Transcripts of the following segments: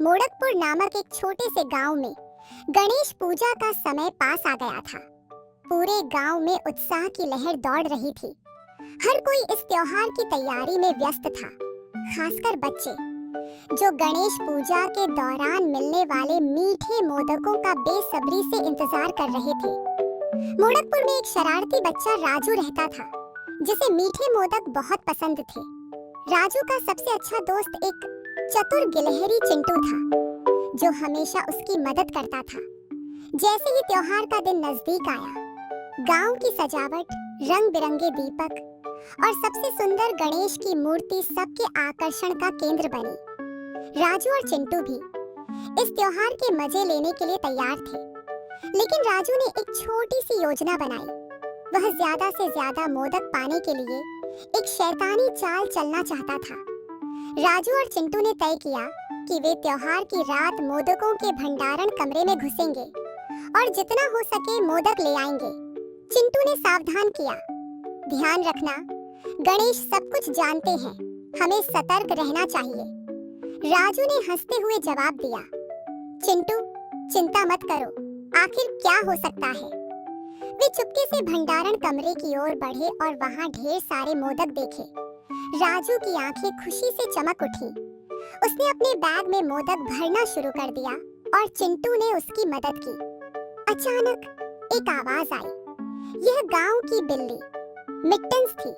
मोड़कपुर नामक एक छोटे से गांव में गणेश पूजा का समय पास आ गया था। पूरे गांव में उत्साह की लहर दौड़ रही थी। हर कोई इस त्योहार की तैयारी में व्यस्त था, खासकर बच्चे, जो गणेश पूजा के दौरान मिलने वाले मीठे मोदकों का बेसब्री से इंतजार कर रहे थे। मोड़कपुर में एक शरारती बच्चा राजू रहता था, जिसे मीठे मोदक बहुत पसंद थे। राजू का सबसे अच्छा दोस्त एक चतुर गिलहरी चिंटू था, जो हमेशा उसकी मदद करता था। जैसे ही त्योहार का दिन नजदीक आया, गांव की सजावट, रंग बिरंगे दीपक और सबसे सुंदर गणेश की मूर्ति सबके आकर्षण का केंद्र बनी। राजू और चिंटू भी इस त्योहार के मजे लेने के लिए तैयार थे, लेकिन राजू ने एक छोटी सी योजना बनाई। वह ज्यादा से ज्यादा मोदक पाने के लिए एक शैतानी चाल चलना चाहता था। राजू और चिंटू ने तय किया कि वे त्योहार की रात मोदकों के भंडारण कमरे में घुसेंगे और जितना हो सके मोदक ले आएंगे। चिंटू ने सावधान किया, ध्यान रखना, गणेश सब कुछ जानते हैं, हमें सतर्क रहना चाहिए। राजू ने हंसते हुए जवाब दिया, चिंटू, चिंता मत करो, आखिर क्या हो सकता है। वे चुपके से भंडारण कमरे की ओर बढ़े और वहां ढेर सारे मोदक देखे। राजू की आंखें खुशी से चमक उठी। उसने अपने बैग में मोदक भरना शुरू कर दिया और चिंटू ने उसकी मदद की। अचानक एक आवाज आई। यह गांव की बिल्ली मिट्टन्स थी,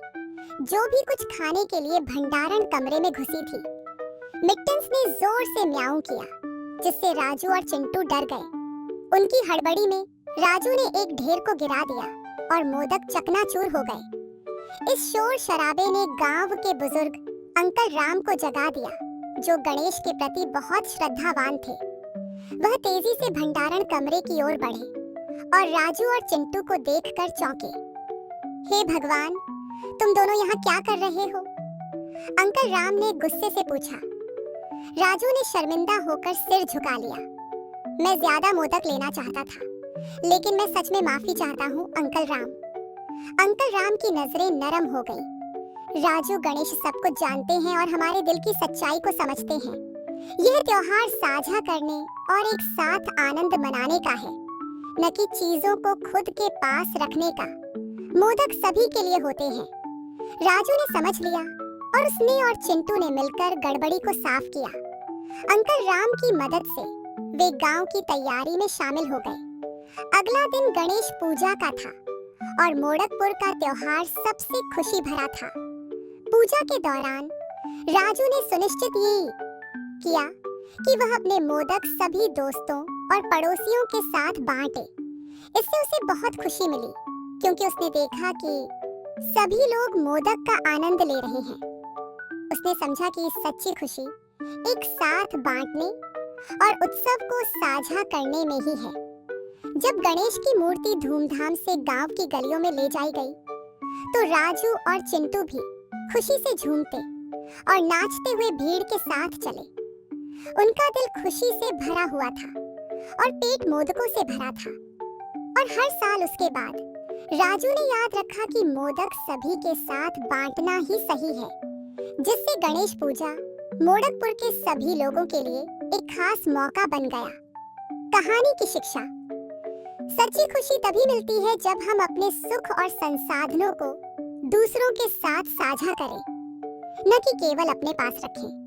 जो भी कुछ खाने के लिए भंडारण कमरे में घुसी थी। मिट्टन्स ने जोर से म्याऊं किया, जिससे राजू और चिंटू डर गए। उनकी हड़बड़ी में राजू ने एक ढेर को गिरा दिया और मोदक चकनाचूर हो गए। इस शोर शराबे ने गांव के बुजुर्ग अंकल राम को जगा दिया, जो गणेश के प्रति बहुत श्रद्धावान थे। वह तेजी से भंडारण कमरे की ओर बढ़े और राजू और चिंटू को देखकर चौंके। हे भगवान, तुम दोनों यहाँ क्या कर रहे हो? अंकल राम ने गुस्से से पूछा। राजू ने शर्मिंदा होकर सिर झुका लिया। मैं ज्यादा मोदक लेना चाहता था, लेकिन मैं सच में माफी चाहता हूँ अंकल राम। अंकल राम की नजरें नरम हो गई। राजू, गणेश सब कुछ जानते हैं और हमारे दिल की सच्चाई को समझते हैं। यह त्योहार साझा करने और एक साथ आनंद मनाने का है, न कि चीजों को खुद के पास रखने का। मोदक सभी के लिए होते हैं। राजू ने समझ लिया और उसने और चिंटू ने मिलकर गड़बड़ी को साफ किया। अंकल राम की मदद से वे गांव की तैयारी में शामिल हो गए। अगला दिन गणेश पूजा का था और मोड़कपुर का त्योहार सबसे खुशी भरा था। पूजा के दौरान राजू ने सुनिश्चित ये किया कि वह अपने मोदक सभी दोस्तों और पड़ोसियों के साथ बांटे। इससे उसे बहुत खुशी मिली, क्योंकि उसने देखा कि सभी लोग मोदक का आनंद ले रहे हैं। उसने समझा कि सच्ची खुशी एक साथ बांटने और उत्सव को साझा करने में ही है। जब गणेश की मूर्ति धूमधाम से गांव की गलियों में ले जाई गई, तो राजू और चिंटू भी खुशी से झूमते और नाचते हुए भीड़ के साथ चले। उनका दिल खुशी से भरा हुआ था और पेट मोदकों से भरा था। और हर साल उसके बाद राजू ने याद रखा कि मोदक सभी के साथ बांटना ही सही है, जिससे गणेश पूजा मोड़कपुर के सभी लोगों के लिए एक खास मौका बन गया। कहानी की शिक्षा: सच्ची खुशी तभी मिलती है जब हम अपने सुख और संसाधनों को दूसरों के साथ साझा करें, न कि केवल अपने पास रखें।